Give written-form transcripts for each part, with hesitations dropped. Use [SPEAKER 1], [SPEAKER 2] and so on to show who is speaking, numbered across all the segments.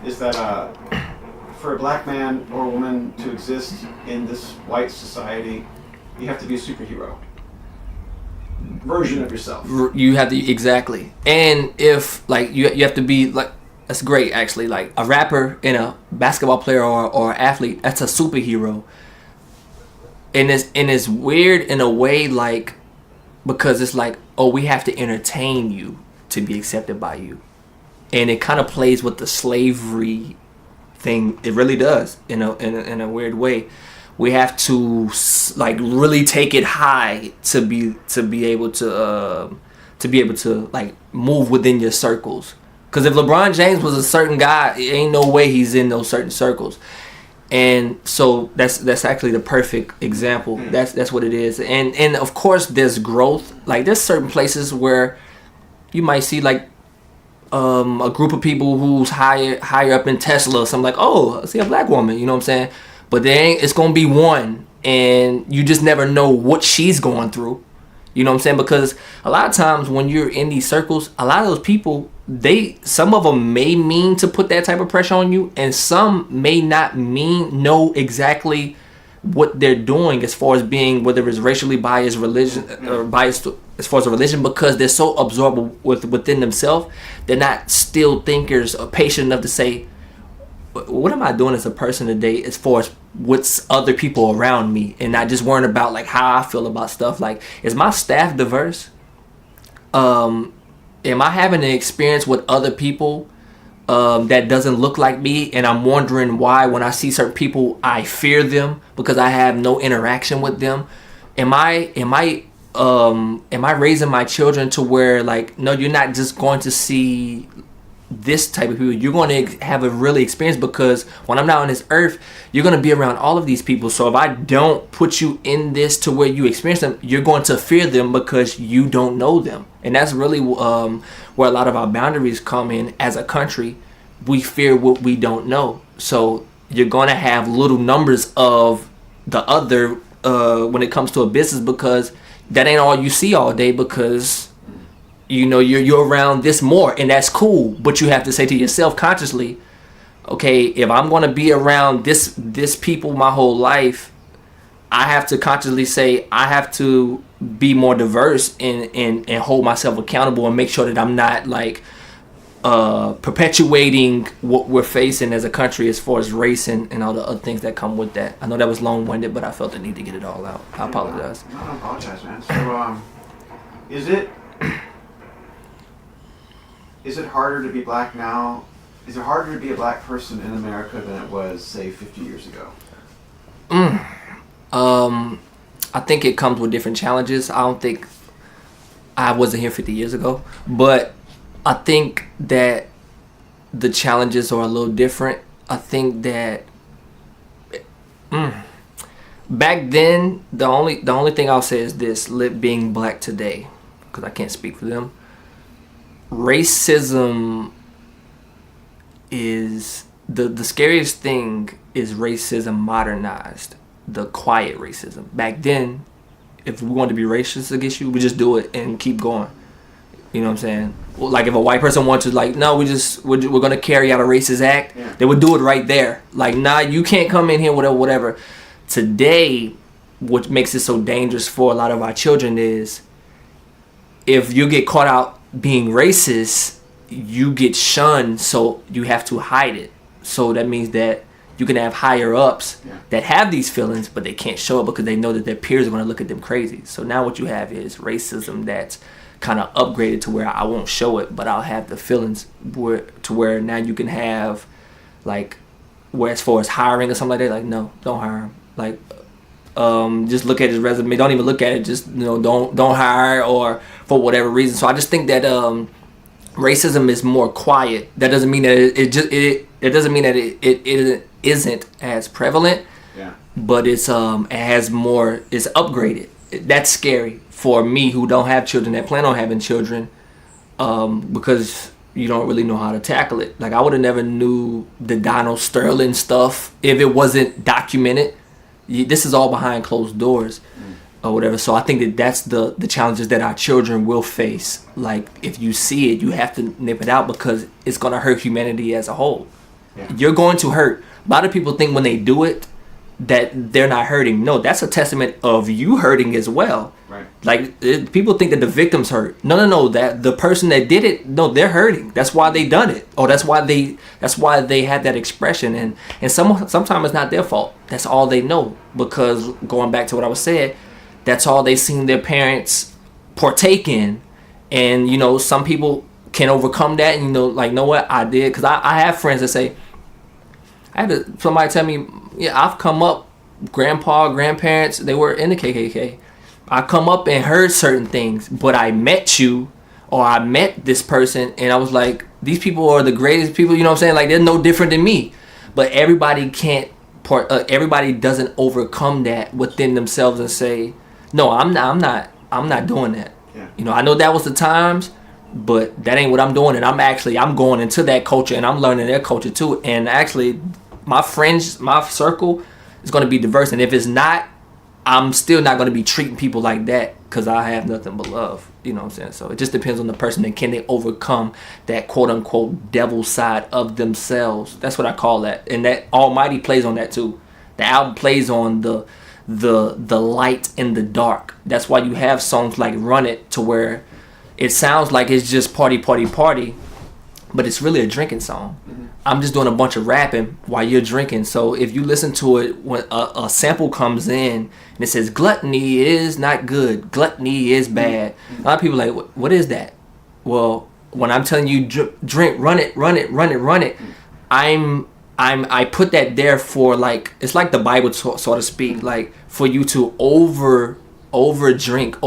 [SPEAKER 1] is that for a black man or woman to exist in this white society, you have to be a superhero version of yourself.
[SPEAKER 2] You have to, exactly. And if like you have to be like, that's great actually, like a rapper and a basketball player or athlete, that's a superhero. And it's weird in a way, like, because it's like, oh, we have to entertain you to be accepted by you. And it kind of plays with the slavery thing. It really does in a weird way. We have to like really take it high to be able to like move within your circles. Because if LeBron James was a certain guy, it ain't no way he's in those certain circles. And so that's actually the perfect example. That's what it is. And of course there's growth. Like there's certain places where you might see like a group of people who's higher up in Tesla or something, like, oh, I see a black woman, you know what I'm saying? But then it's gonna be one, and you just never know what she's going through. You know what I'm saying? Because a lot of times when you're in these circles, a lot of those people, some of them may mean to put that type of pressure on you, and some may not know exactly what they're doing as far as being, whether it's racially biased, religion, or biased as far as a religion, because they're so absorbed within themselves, they're not still thinkers or patient enough to say, what am I doing as a person today as far as what's other people around me, and not just worrying about like how I feel about stuff. Like, is my staff diverse? Am I having an experience with other people that doesn't look like me, and I'm wondering why when I see certain people I fear them because I have no interaction with them? Am I raising my children to where, like, no, you're not just going to see this type of people, you're going to have a really experience, because when I'm not on this earth, you're going to be around all of these people. So if I don't put you in this to where you experience them, you're going to fear them because you don't know them. And that's really where a lot of our boundaries come in as a country. We fear what we don't know. So you're going to have little numbers of the other when it comes to a business, because that ain't all you see all day, because you know you're around this more, and that's cool. But you have to say to yourself consciously, okay, if I'm going to be around this people my whole life, I have to consciously say I have to be more diverse and hold myself accountable and make sure that I'm not like perpetuating what we're facing as a country as far as race and all the other things that come with that. I know that was long-winded, but I felt the need to get it all out. I apologize.
[SPEAKER 1] No, don't apologize, man. So, is it harder to be black now? Is it harder to be a black person in America than it was, say, 50 years ago?
[SPEAKER 2] I think it comes with different challenges. I don't think I wasn't here 50 years ago, but I think that the challenges are a little different. I think that back then, the only thing I'll say is this: being black today, because I can't speak for them. Racism is the scariest thing. Is racism modernized? The quiet racism. Back then, if we wanted to be racist against you, we just do it and keep going. You know what I'm saying? Like if a white person wants to, like, no, we're gonna carry out a racist act, yeah, they would do it right there. Like, nah, you can't come in here, whatever. Today, what makes it so dangerous for a lot of our children is, if you get caught out being racist, you get shunned, so you have to hide it. So that means that you can have higher ups, yeah, that have these feelings, but they can't show it because they know that their peers are going to look at them crazy. So now what you have is racism that's kind of upgraded to where I won't show it, but I'll have the feelings to where now you can have, like, where as far as hiring or something like that, like, no, don't hire him. Like, just look at his resume. Don't even look at it. Just, you know, don't hire, or for whatever reason. So I just think that racism is more quiet. That doesn't mean that it doesn't mean that it isn't as prevalent.
[SPEAKER 1] Yeah.
[SPEAKER 2] But it has more. It's upgraded. That's scary for me, who don't have children, that plan on having children, because you don't really know how to tackle it. Like, I would have never knew the Donald Sterling stuff if it wasn't documented. This is all behind closed doors, or whatever. So I think that's the challenges that our children will face. Like, if you see it, you have to nip it out, because it's gonna hurt humanity as a whole.
[SPEAKER 1] Yeah.
[SPEAKER 2] You're going to hurt. A lot of people think when they do it that they're not hurting. No, that's a testament of you hurting as well.
[SPEAKER 1] Right.
[SPEAKER 2] Like people think that the victims hurt. No. That the person that did it, no, they're hurting. That's why they done it. Or that's why they had that expression. And sometimes it's not their fault. That's all they know. Because going back to what I was saying, that's all they seen their parents partake in. And some people can overcome that. And like, know what I did? Because I have friends that say, somebody tell me, yeah, I've come up, grandparents, they were in the KKK. I come up and heard certain things, but I met you, or I met this person, and I was like, these people are the greatest people, you know what I'm saying? Like, they're no different than me. But everybody everybody doesn't overcome that within themselves and say, no, I'm not doing that.
[SPEAKER 1] Yeah.
[SPEAKER 2] I know that was the times, but that ain't what I'm doing, and I'm going into that culture, and I'm learning their culture too. And actually, my friends, my circle is going to be diverse, and if it's not, I'm still not going to be treating people like that because I have nothing but love. You know what I'm saying? So it just depends on the person, and can they overcome that quote unquote devil side of themselves. That's what I call that, and that Almighty plays on that too. The album plays on the light and the dark. That's why you have songs like Run It, to where it sounds like it's just party, but it's really a drinking song. Mm-hmm. I'm just doing a bunch of rapping while you're drinking. So if you listen to it, when a sample comes in and it says gluttony is not good, gluttony is bad. Mm-hmm. A lot of people are like, what is that? Well, when I'm telling you drink, run it, mm-hmm. I put that there for, like, it's like the Bible, so to speak, mm-hmm. like for you to over drink.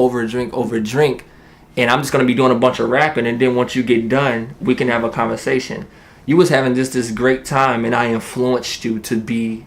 [SPEAKER 2] And I'm just going to be doing a bunch of rapping, and then once you get done, we can have a conversation. You was having just this great time, and I influenced you to be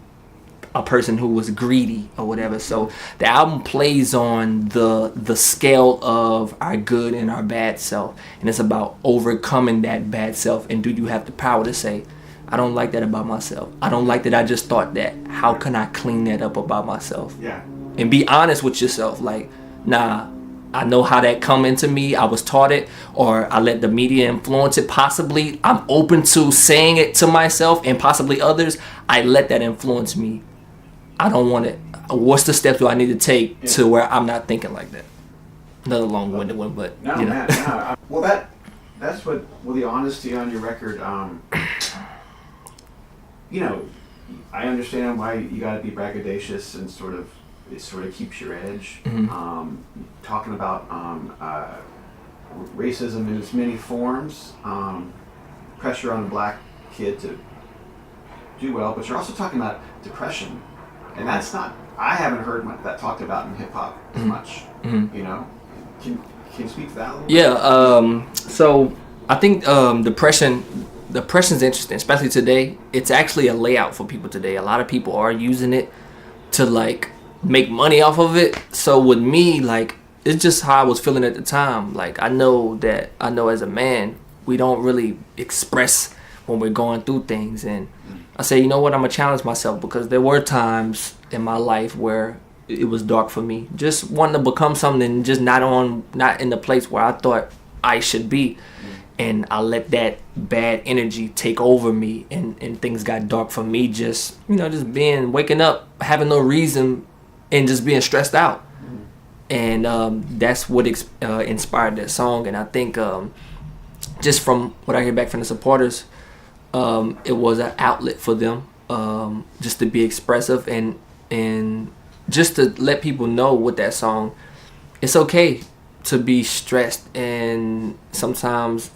[SPEAKER 2] a person who was greedy or whatever. So the album plays on the scale of our good and our bad self. And it's about overcoming that bad self. And do you have the power to say, I don't like that about myself. I don't like that I just thought that. How can I clean that up about myself?
[SPEAKER 1] Yeah.
[SPEAKER 2] And be honest with yourself. Like, nah, I know how that come into me. I was taught it, or I let the media influence it. Possibly I'm open to saying it to myself and possibly others. I let that influence me. I don't want it. What's the steps do I need to take to where I'm not thinking like that? Another long-winded one, but
[SPEAKER 1] no, man. No. Well, that's what. Well, the honesty on your record. I understand why you got to be braggadocious and it sort of keeps your edge. Mm-hmm. Talking about racism in its many forms, pressure on a black kid to do well, but you're also talking about depression, and that's not. I haven't heard that talked about in hip hop as much. Mm-hmm. Can you speak to that a little bit?
[SPEAKER 2] Yeah. So I think depression's interesting, especially today. It's actually a layout for people today. A lot of people are using it to like make money off of it. So with me, like, it's just how I was feeling at the time. Like, I know as a man, we don't really express when we're going through things. And I say, you know what, I'm gonna challenge myself, because there were times in my life where it was dark for me. Just wanting to become something, just not in the place where I thought I should be. And I let that bad energy take over me, and things got dark for me. Just waking up, having no reason, and just being stressed out. And that's what inspired that song. And I think just from what I hear back from the supporters, it was an outlet for them, just to be expressive and just to let people know with that song, it's okay to be stressed and sometimes,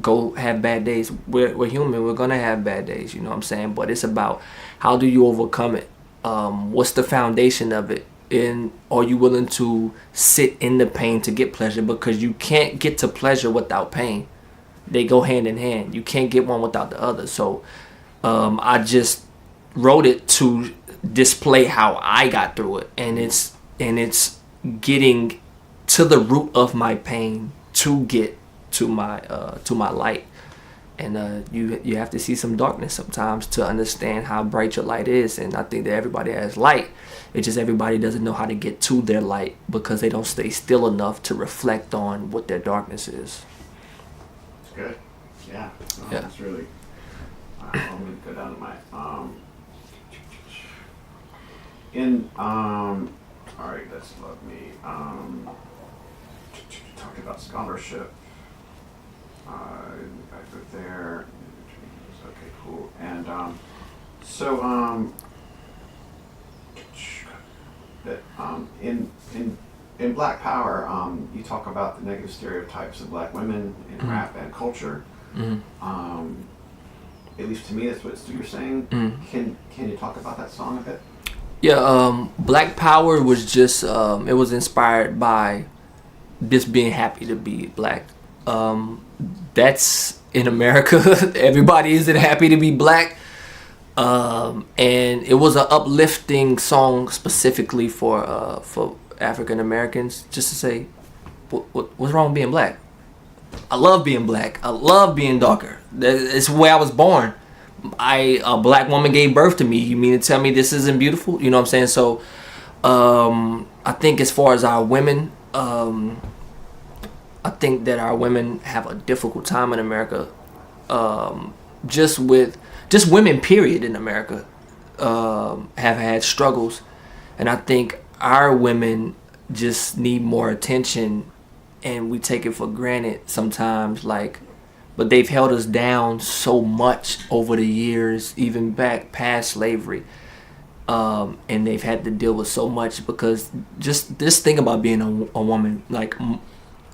[SPEAKER 2] go have bad days. We're human. We're going to have bad days, you know what I'm saying? But it's about, how do you overcome it? What's the foundation of it? And are you willing to sit in the pain to get pleasure? Because you can't get to pleasure without pain. They go hand in hand. You can't get one without the other. So I just wrote it to display how I got through it. And it's getting to the root of my pain to get to my light. And you have to see some darkness sometimes to understand how bright your light is. And I think that everybody has light. It's just everybody doesn't know how to get to their light because they don't stay still enough to reflect on what their darkness is.
[SPEAKER 1] It's good. Yeah.
[SPEAKER 2] Yeah.
[SPEAKER 1] That's really... let me go down to my all right, that's love me. Talking about scholarship. I put there. Okay, cool. And so that in Black Power, you talk about the negative stereotypes of Black women in rap and culture. At least to me, that's what you're saying. Can you talk about that song a bit?
[SPEAKER 2] Yeah, Black Power was just it was inspired by just being happy to be Black. That's in America. Everybody isn't happy to be Black. And it was an uplifting song specifically for African Americans, just to say, what's wrong with being Black? I love being Black. I love being darker. It's the way I was born. A Black woman gave birth to me. You mean to tell me this isn't beautiful? You know what I'm saying? So, I think as far as our women, I think that our women have a difficult time in America. Just women, period, in America, have had struggles, and I think our women just need more attention, and we take it for granted sometimes. But they've held us down so much over the years, even back past slavery, and they've had to deal with so much because just this thing about being a woman, like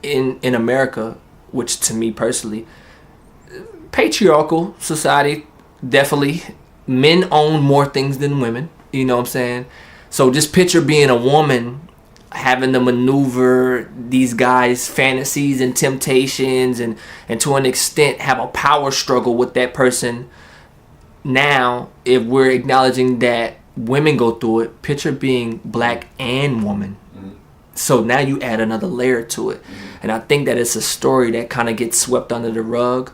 [SPEAKER 2] in America, which to me personally, patriarchal society, definitely. Men own more things than women, you know what I'm saying? So just picture being a woman having to maneuver these guys' fantasies and temptations and to an extent have a power struggle with that person. Now, if we're acknowledging that women go through it, picture being Black and woman. So now you add another layer to it. And I think that it's a story that kind of gets swept under the rug.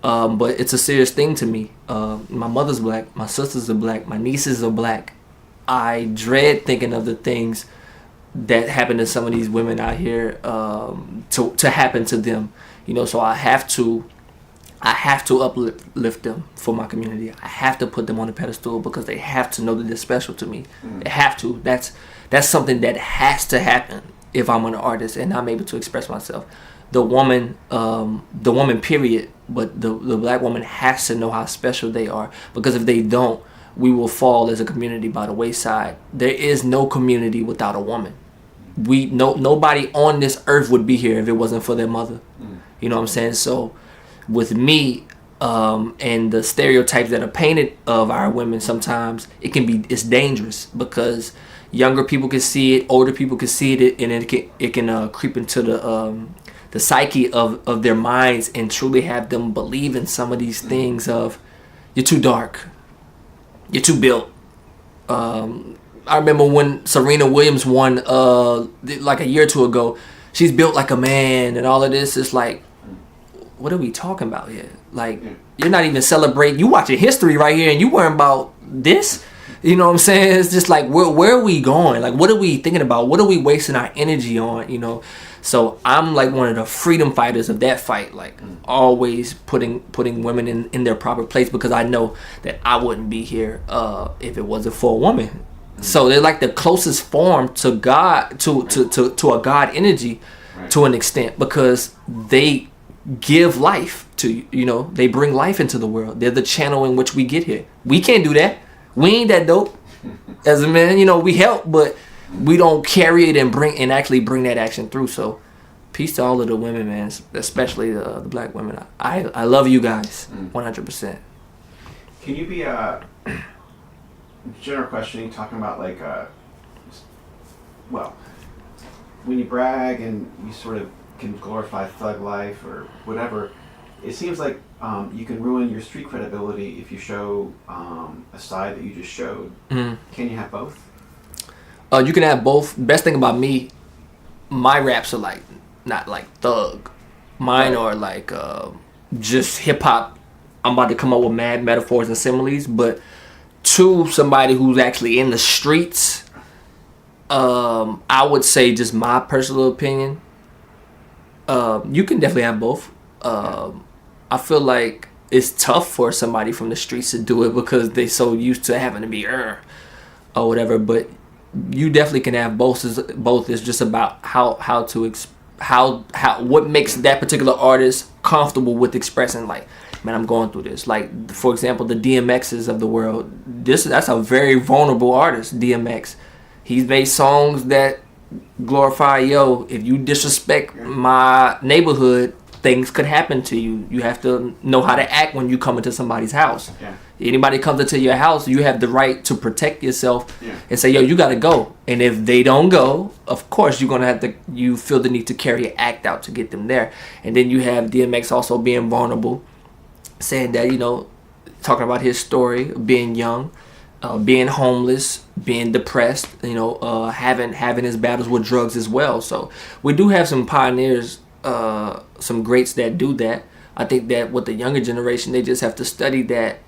[SPEAKER 2] But it's a serious thing to me. My mother's Black, my sisters are Black, my nieces are Black. I dread thinking of the things that happen to some of these women out here to happen to them. You know, so I have to uplift them for my community. I have to put them on a pedestal because they have to know that they're special to me. They have to. That's something that has to happen if I'm an artist and I'm able to express myself. The woman period, but the Black woman has to know how special they are, because if they don't, we will fall as a community by the wayside. There is no community without a woman. Nobody on this earth would be here if it wasn't for their mother. You know what I'm saying? So with me, and the stereotypes that are painted of our women, sometimes it's dangerous because younger people can see it, older people can see it, and it can creep into the psyche of their minds and truly have them believe in some of these things of, you're too dark, you're too built. I remember when Serena Williams won like a year or two ago, she's built like a man and all of this. It's like, what are we talking about here? Like, you're not even celebrating. You watching history right here and you worrying about this? You know what I'm saying? It's just like, where are we going? Like, what are we thinking about? What are we wasting our energy on? You know? So I'm like one of the freedom fighters of that fight. Like, always putting women in their proper place, because I know that I wouldn't be here if it wasn't for a woman. So they're like the closest form to God, to a God energy, to an extent, because they give life to, you know, they bring life into the world. They're the channel in which we get here. We can't do that. We ain't that dope. As a man, you know, we help, but we don't carry it and actually bring that action through. So peace to all of the women, man, especially the Black women. I love you guys 100%.
[SPEAKER 1] Can you be general questioning, talking about like well, when you brag and you sort of can glorify thug life or whatever, it seems like you can ruin your street credibility if you show a side that you just showed. Can you have both?
[SPEAKER 2] You can have both. Best thing about me, my raps are like not like thug. Mine are like just hip hop. I'm about to come up with mad metaphors and similes, but to somebody who's actually in the streets, I would say, just my personal opinion, you can definitely have both. I feel like it's tough for somebody from the streets to do it because they so used to having to be or whatever. But you definitely can have both. Both is just about how to how what makes that particular artist comfortable with expressing, like, man, I'm going through this. Like, for example, the DMXs of the world. That's a very vulnerable artist, DMX. He's made songs that glorify, yo, if you disrespect my neighborhood, things could happen to you. You have to know how to act when you come into somebody's house.
[SPEAKER 1] Yeah.
[SPEAKER 2] Anybody comes into your house, you have the right to protect yourself
[SPEAKER 1] Yeah.
[SPEAKER 2] and say, yo, you got to go. And if they don't go, of course, you're going to have to, you feel the need to carry an act out to get them there. And then you have DMX also being vulnerable, saying that, you know, talking about his story of being young, being homeless, being depressed, you know, having his battles with drugs as well. So we do have some pioneers, some greats that do that. I think that with the younger generation, they just have to study that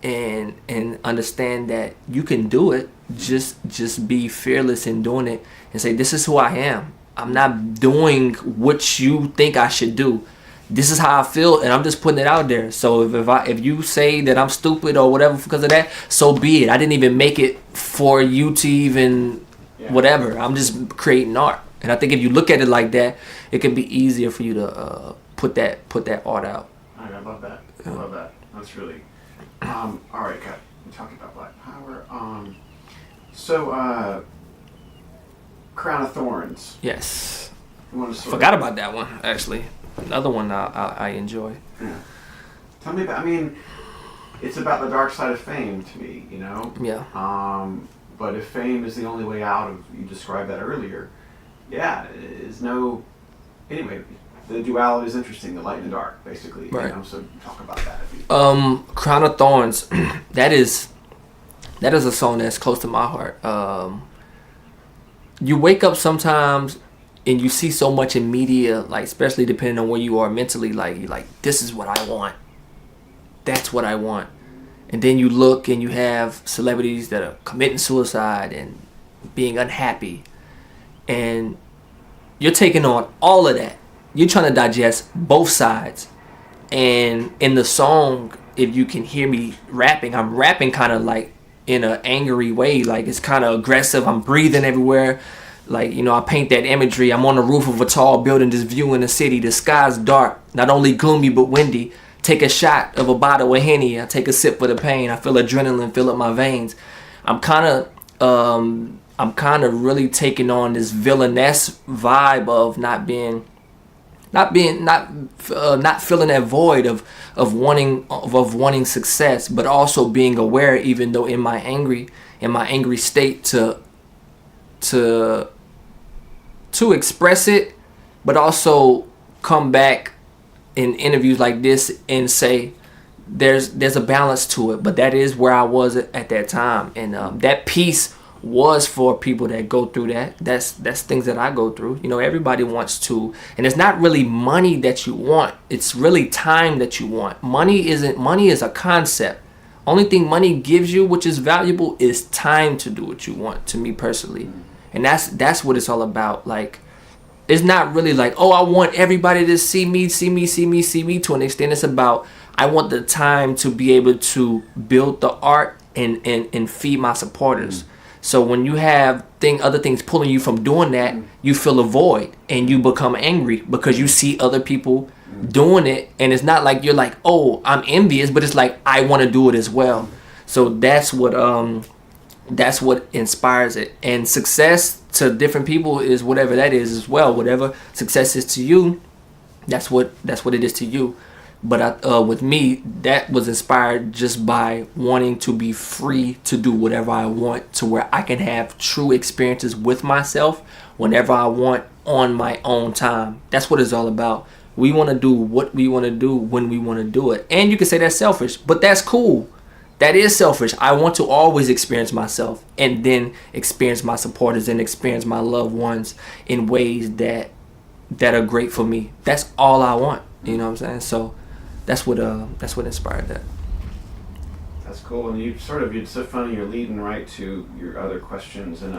[SPEAKER 2] and understand that you can do it. Just be fearless in doing it and say, this is who I am. I'm not doing what you think I should do. This is how I feel, and I'm just putting it out there. So if you say that I'm stupid or whatever because of that, so be it. I didn't even make it for you to even whatever. I'm just creating art, and I think if you look at it like that, it can be easier for you to put that art out.
[SPEAKER 1] I love that. I love that. That's really all right. Kat, we're talking about Black Power. So Crown of Thorns.
[SPEAKER 2] Yes.
[SPEAKER 1] You want to
[SPEAKER 2] Forgot about that one actually. Another one I enjoy.
[SPEAKER 1] Yeah. Tell me about. I mean, it's about the dark side of fame to me, you know.
[SPEAKER 2] Yeah.
[SPEAKER 1] But if fame is the only way out of, you described that earlier. Yeah, is no. Anyway, the duality is interesting. The light and the dark, basically.
[SPEAKER 2] Right.
[SPEAKER 1] You know, so talk about that.
[SPEAKER 2] Crown of Thorns. that is a song that's close to my heart. You wake up sometimes and you see so much in media, like, especially depending on where you are mentally, like, you're like, this is what I want. That's what I want. And then you look and you have celebrities that are committing suicide and being unhappy. And you're taking on all of that. You're trying to digest both sides. And in the song, if you can hear me rapping, I'm rapping kind of like in an angry way. Like, it's kind of aggressive. I'm breathing everywhere. Like, you know, I paint that imagery. I'm on the roof of a tall building, just viewing the city. The sky's dark, not only gloomy but windy. Take a shot of a bottle of Henny. I take a sip for the pain. I feel adrenaline fill up my veins. I'm kind of really taking on this villainess vibe of not filling that void of wanting success, but also being aware, even though in my angry state, to express it, but also come back in interviews like this and say there's a balance to it. But that is where I was at that time, and that piece was for people that go through that. That's things that I go through. You know, everybody wants to, and it's not really money that you want. It's really time that you want. Money is a concept. Only thing money gives you, which is valuable, is time to do what you want, to me personally. And that's what it's all about. Like, it's not really like, oh, I want everybody to see me to an extent. It's about, I want the time to be able to build the art and feed my supporters. So when you have other things pulling you from doing that, you feel a void and you become angry because you see other people doing it. And it's not like you're like, oh, I'm envious, but it's like, I want to do it as well. So that's what inspires it. And success to different people is whatever that is as well. Whatever success is to you, that's what it is to you. But with me, that was inspired just by wanting to be free to do whatever I want, to where I can have true experiences with myself whenever I want on my own time. That's what it's all about. We want to do what we want to do when we want to do it. And you can say that's selfish, but that's cool. That is selfish. I want to always experience myself and then experience my supporters and experience my loved ones in ways that are great for me. That's all I want. You know what I'm saying? So that's what inspired that.
[SPEAKER 1] That's cool. And it's so funny, you're leading right to your other questions, and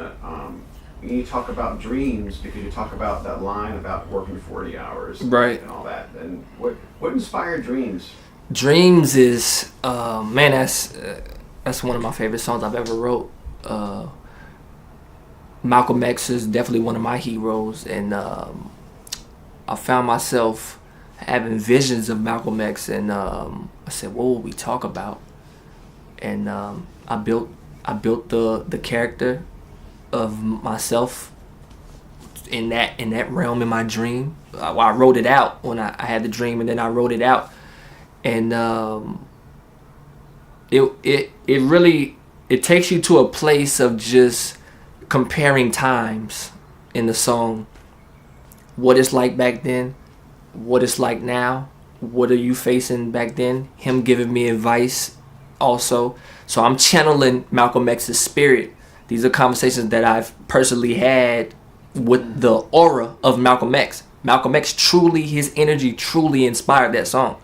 [SPEAKER 1] you talk about dreams, because you talk about that line about working 40 hours,
[SPEAKER 2] right,
[SPEAKER 1] and all that. And what inspired dreams?
[SPEAKER 2] Dreams is man, that's one of my favorite songs I've ever wrote. Malcolm X is definitely one of my heroes, and I found myself having visions of Malcolm X, and I said, "What will we talk about?" And I built the character of myself in that realm in my dream. I wrote it out when I had the dream, and then I wrote it out, and it really takes you to a place of just comparing times in the song. What it's like back then, what it's like now, what are you facing back then, him giving me advice also. So I'm channeling Malcolm X's spirit. These are conversations that I've personally had with the aura of Malcolm X. Malcolm X truly, his energy truly inspired that song.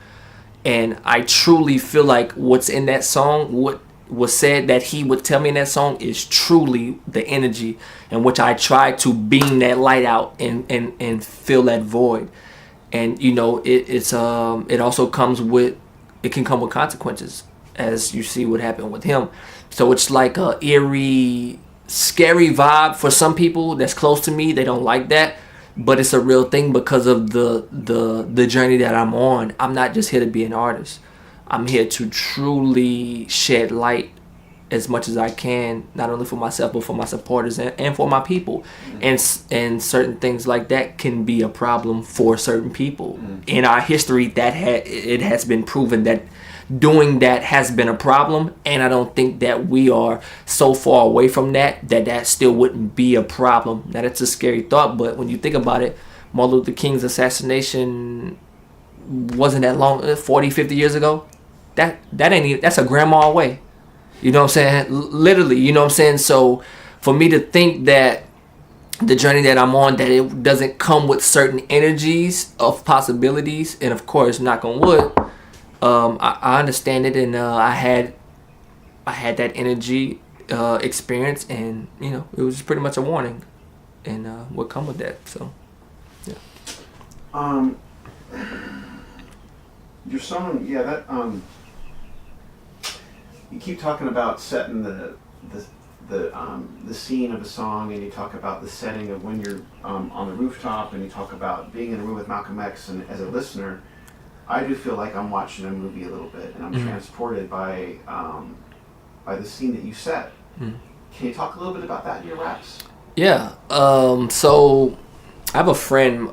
[SPEAKER 2] And I truly feel like what's in that song, what was said that he would tell me in that song, is truly the energy in which I try to beam that light out and fill that void. And you know, it also comes with, it can come with consequences, as you see what happened with him. So it's like a eerie, scary vibe for some people that's close to me. They don't like that, but it's a real thing because of the journey that I'm on. I'm not just here to be an artist. I'm here to truly shed light as much as I can, not only for myself but for my supporters and for my people. And certain things like that can be a problem for certain people. In our history, that it has been proven that doing that has been a problem, and I don't think that we are so far away from that still wouldn't be a problem. Now, that's a scary thought, but when you think about it, Martin Luther King's assassination wasn't that long, 40, 50 years ago. That ain't even, that's a grandma away. You know what I'm saying? Literally, you know what I'm saying? So for me to think that the journey that I'm on, that it doesn't come with certain energies of possibilities, and of course, knock on wood, I understand it, and I had that energy experience, and you know, it was pretty much a warning, and what come with that. So, yeah.
[SPEAKER 1] Your song, yeah, that you keep talking about setting the scene of a song, and you talk about the setting of when you're on the rooftop, and you talk about being in a room with Malcolm X, and as a listener, I do feel like I'm watching a movie a little bit, and I'm transported by the scene that you set. Can you talk a little bit about that in your raps?
[SPEAKER 2] Yeah. So I have a friend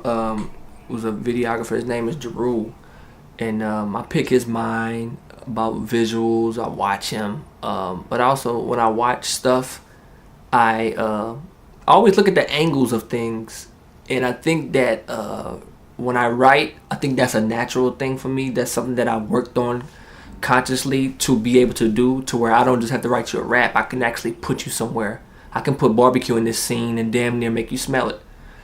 [SPEAKER 2] who's a videographer. His name is Jeru, and I pick his mind about visuals. I watch him, but also when I watch stuff, I always look at the angles of things, and I think that when I write, I think that's a natural thing for me. That's something that I worked on consciously to be able to do, to where I don't just have to write you a rap. I can actually put you somewhere. I can put barbecue in this scene and damn near make you smell it.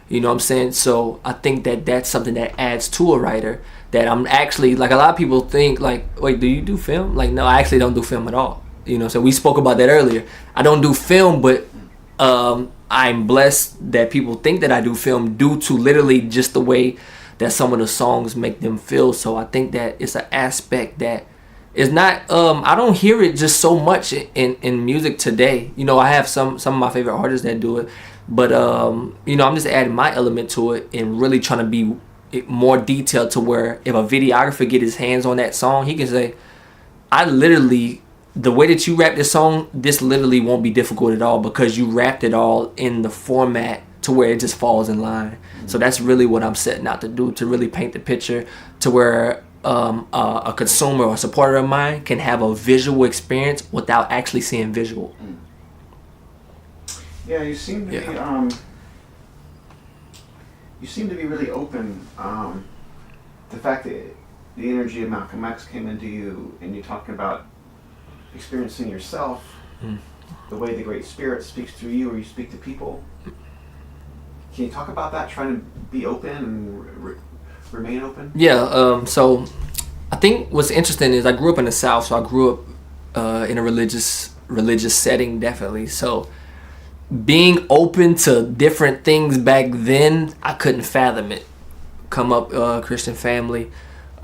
[SPEAKER 2] You know what I'm saying? So I think that that's something that adds to a writer, that I'm actually, like, a lot of people think like, wait, do you do film? Like, no, I actually don't do film at all. You know, so we spoke about that earlier. I don't do film, but I'm blessed that people think that I do film due to literally just the way that some of the songs make them feel. So I think that it's an aspect that is not, I don't hear it just so much in music today. You know, I have some of my favorite artists that do it, but you know, I'm just adding my element to it and really trying to be more detailed, to where if a videographer get his hands on that song, he can say, I literally, the way that you rap this song, this literally won't be difficult at all, because you rapped it all in the format to where it just falls in line. So that's really what I'm setting out to do, to really paint the picture to where a consumer or supporter of mine can have a visual experience without actually seeing visual.
[SPEAKER 1] Yeah, you seem to be you seem to be really open. The fact that the energy of Malcolm X came into you, and you're talking about experiencing yourself, the way the Great Spirit speaks through you, or you speak to people. Can you talk about that, trying to be open and remain open?
[SPEAKER 2] Yeah, so I think what's interesting is I grew up in the South, so I grew up in a religious setting, definitely. So being open to different things back then, I couldn't fathom it. Come up Christian family,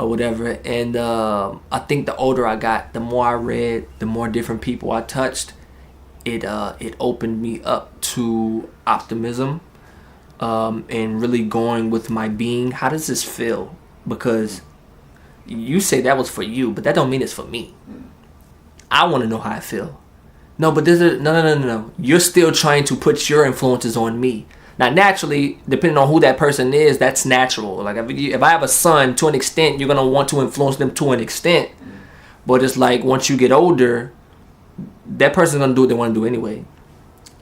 [SPEAKER 2] or whatever. And I think the older I got, the more I read, the more different people I touched. It opened me up to optimism, and really going with my being. How does this feel? Because you say that was for you, but that don't mean it's for me. I want to know how I feel. No, but no. You're still trying to put your influences on me. Now, naturally, depending on who that person is, that's natural. Like if I have a son, to an extent, you're gonna want to influence them to an extent. But it's like once you get older, that person's gonna do what they want to do anyway.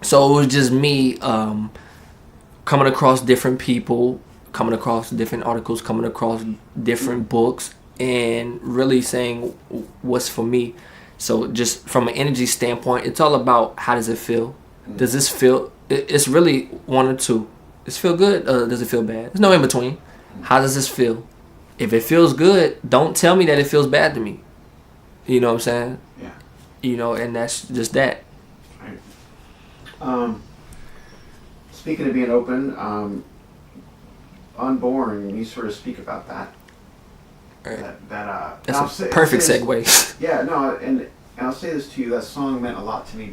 [SPEAKER 2] So it was just me coming across different people, coming across different articles, coming across different books, and really saying what's for me. So just from an energy standpoint, it's all about how does it feel? Does this feel? It's really one or two. Does it feel good? Does it feel bad? There's no in between. How does this feel? If it feels good, don't tell me that it feels bad to me. You know what I'm saying?
[SPEAKER 1] Yeah.
[SPEAKER 2] You know, and that's just that.
[SPEAKER 1] Right. Speaking of being open, Unborn, you sort of speak about that.
[SPEAKER 2] Right.
[SPEAKER 1] That's
[SPEAKER 2] a perfect segue.
[SPEAKER 1] Yeah, no, and I'll say this to you, that song meant a lot to me